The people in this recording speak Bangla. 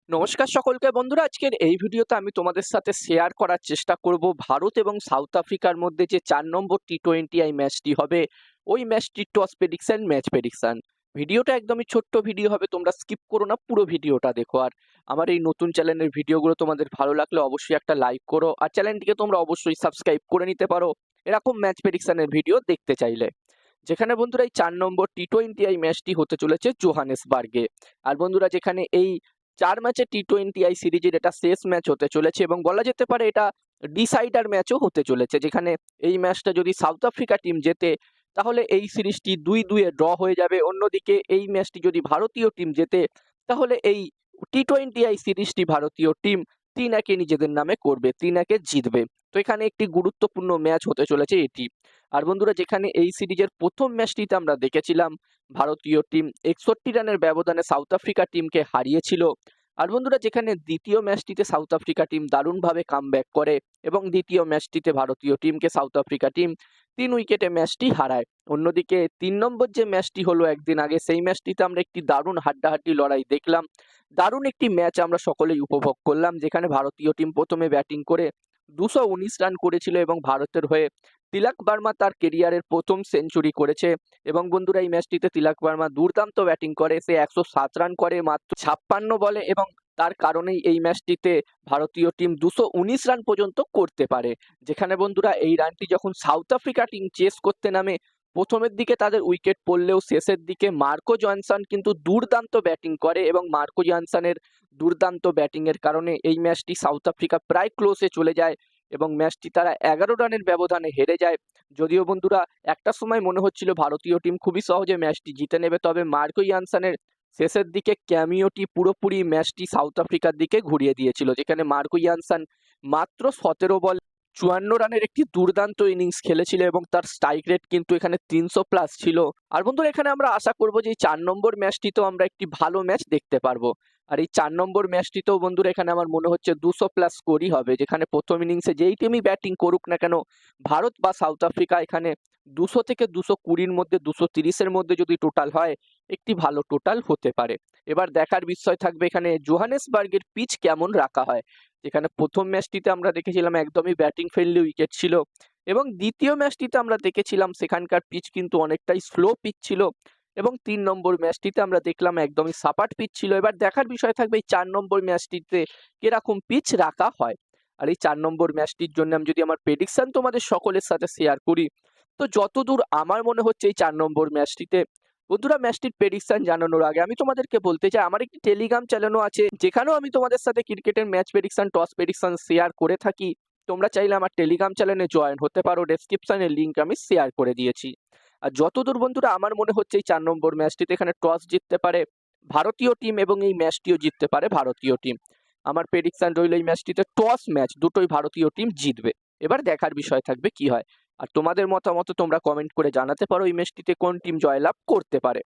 নমস্কার সকলকে বন্ধুরা, আজকের এই ভিডিওতে আমি তোমাদের সাথে শেয়ার করার চেষ্টা করব ভারত এবং সাউথ আফ্রিকার মধ্যে যে 4 নম্বর টি20 ম্যাচটি হবে, ওই ম্যাচটির টস প্রেডিকশন, ম্যাচ প্রেডিকশন। ভিডিওটা একদমই ছোট্ট ভিডিও হবে, তোমরা স্কিপ করো না, পুরো ভিডিওটা দেখো। আর আমার এই নতুন চ্যানেলের ভিডিওগুলো তোমাদের ভালো লাগলে অবশ্যই একটা লাইক করো, আর চ্যানেলটিকে তোমরা অবশ্যই সাবস্ক্রাইব করে নিতে পারো এরকম ম্যাচ প্রেডিকশনের ভিডিও দেখতে চাইলে। যেখানে বন্ধুরা এই 4 নম্বর টি20 ম্যাচটি হতে চলেছে জোহানেসবার্গে। আর বন্ধুরা, যেখানে এই 4 ম্যাচের টি20 সিরিজের এটা শেষ ম্যাচ হতে চলেছে এবং বলা যেতে পারে এটা ডিসাইডার ম্যাচও হতে চলেছে। যেখানে এই ম্যাচটা যদি সাউথ আফ্রিকা টিম জেতে, তাহলে এই সিরিজটি 2-2 ড্র হয়ে যাবে। অন্যদিকে এই ম্যাচটি যদি ভারতীয় টিম জেতে, তাহলে এই টি20 সিরিজটি ভারতীয় টিম 3-1 নিজেদের নামে করবে, 3-1 জিতবে। তো এখানে একটি গুরুত্বপূর্ণ ম্যাচ হতে চলেছে এটি। আর বন্ধুরা, যেখানে এই সিরিজের প্রথম ম্যাচটিতে আমরা দেখেছিলাম ভারতীয় টিম 61 রানের ব্যবধানে সাউথ আফ্রিকা টিমকে হারিয়েছিল। আর বন্ধুরা, যেখানে দ্বিতীয় ম্যাচটিতে সাউথ আফ্রিকা টিম দারুণভাবে কামব্যাক করে এবং দ্বিতীয় ম্যাচটিতে ভারতীয় টিমকে সাউথ আফ্রিকা টিম 3 উইকেটে ম্যাচটি হারায়। অন্যদিকে 3 নম্বর যে ম্যাচটি হলো একদিন আগে, সেই ম্যাচটিতে আমরা একটি দারুণ হাড্ডাহাড্ডি লড়াই দেখলাম। দারুণ একটি ম্যাচ আমরা সকলেই উপভোগ করলাম, যেখানে ভারতীয় টিম প্রথমে ব্যাটিং করে 219 রান করেছিল এবং ভারতের হয়ে তিলক বর্মা তার কেরিয়ারের প্রথম সেঞ্চুরি করেছে। এবং বন্ধুরা, এই ম্যাচটিতে তিলক বর্মা দুর্দান্ত ব্যাটিং করে, সে 107 রান করে মাত্র 56 বলে এবং তার কারণেই এই ম্যাচটিতে ভারতীয় টিম 219 রান পর্যন্ত করতে পারে। যেখানে বন্ধুরা, এই রানটি যখন সাউথ আফ্রিকা টিম চেস করতে নামে, প্রথমের দিকে তাদের উইকেট পড়লেও শেষের দিকে মার্কো জনসন কিন্তু দুর্দান্ত ব্যাটিং করে এবং মার্কো জনসনের দুর্দান্ত ব্যাটিং এর কারণে এই ম্যাচটি সাউথ আফ্রিকা প্রায় ক্লোজে চলে যায় এবং ম্যাচটি তারা 11 রানের ব্যবধানে হেরে যায়। যদিও বন্ধুরা, একটা সময় মনে হচ্ছিল ভারতীয় টিম খুবই সহজে ম্যাচটি জিতে নেবে, তবে মার্কো জনসনের শেষের দিকে ক্যামিওটি পুরোপুরি ম্যাচটি সাউথ আফ্রিকার দিকে ঘুরিয়ে দিয়েছিল। যেখানে মার্কো জনসন মাত্র 17 বল 54 রানের একটি দুর্দান্ত ইনিংস খেলেছিল এবং তার স্ট্রাইক রেট কিন্তু এখানে 300+ ছিল। আর বন্ধুরা, এখানে আমরা আশা করব যে এই 4 নম্বর ম্যাচটিতেও আমরা একটি ভালো ম্যাচ দেখতে পারবো। আর এই 4 নম্বর ম্যাচটিতেও বন্ধুরা, এখানে আমার মনে হচ্ছে 200+ স্কোরই হবে। যেখানে প্রথম ইনিংসে যেই টিমই ব্যাটিং করুক না কেন, ভারত বা সাউথ আফ্রিকা, এখানে 200 থেকে 220-র মধ্যে, 230-এর মধ্যে যদি টোটাল হয়, একটি ভালো টোটাল হতে পারে। এবার দেখার বিষয় থাকবে এখানে জোহানেসবার্গের পিচ কেমন রাখা হয়। যেখানে প্রথম ম্যাচটিতে আমরা দেখেছিলাম একদমই ব্যাটিং ফ্রেন্ডলি উইকেট ছিল এবং দ্বিতীয় ম্যাচটিতে আমরা দেখেছিলাম সেখানকার পিচ কিন্তু অনেকটাই স্লো পিচ ছিল এবং 3 নম্বর ম্যাচটিতে আমরা দেখলাম একদমই সাপাট পিচ ছিল। এবার দেখার বিষয় থাকবে এই 4 নম্বর ম্যাচটিতে কিরকম পিচ রাখা হয়। আর এই 4 নম্বর ম্যাচটির জন্য আমি যদি আমার প্রেডিকশন তোমাদের সকলের সাথে শেয়ার করি, তো যতদূর আমার মনে হচ্ছে এই 4 নম্বর ম্যাচটিতে, বন্ধুরা, ম্যাচটির প্রেডিকশন জানানোর আগে আমি তোমাদেরকে বলতে চাই আমার একটি টেলিগ্রাম চ্যানেলও আছে, যেখানেও আমি তোমাদের সাথে ক্রিকেটের match prediction, toss prediction share করে থাকি। তোমরা চাইলে আমার টেলিগ্রাম চ্যানেলে জয়েন হতে পারো, ডেসক্রিপশনের লিংক আমি শেয়ার করে দিয়েছি। আর যতদূর বন্ধুরা আমার মনে হচ্ছে এই 4 নম্বর ম্যাচটিতে এখানে টস জিততে পারে ভারতীয় টিম এবং এই ম্যাচটিও জিততে পারে ভারতীয় টিম। আমার প্রেডিকশন রইল এই ম্যাচটিতে টস ম্যাচ দুটোই ভারতীয় টিম জিতবে। এবার দেখার বিষয় থাকবে কি হয়। আর তোমাদের মতামত তোমরা কমেন্ট করে জানাতে পারো এই ম্যাচটিতে কোন টিম জয়লাভ করতে পারে।